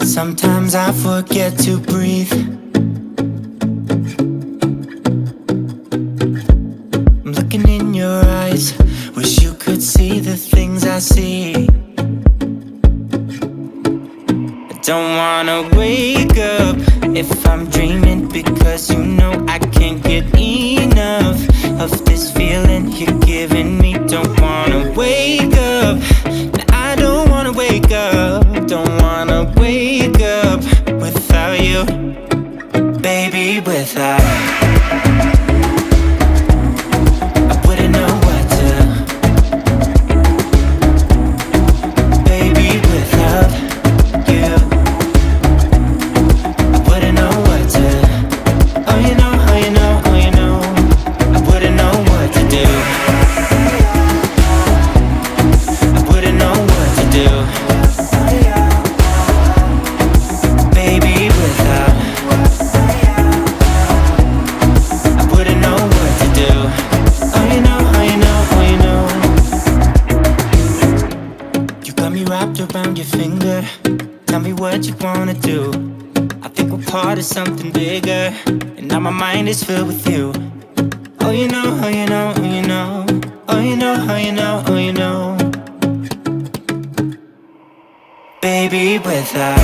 Sometimes I forget to breathe. I'm looking in your eyes. Wish you could see the things I see. I don't wanna wake up if I'm dreaming, because you know I can't get enough of this feeling you're giving me. Don't wanna wake up. I don't wanna wake up. Don't wanna wake up without you, baby, without. I wouldn't know what to, baby, without you. I wouldn't know what to. Oh, you know, oh, you know, oh, you know. I wouldn't know what to do. I wouldn't know what to do. Around your finger, tell me what you wanna do. I think we're part of something bigger, and now my mind is filled with you. Oh, you know, oh, you know, oh, you know. Oh, you know, oh, you know, oh, you know. Baby, without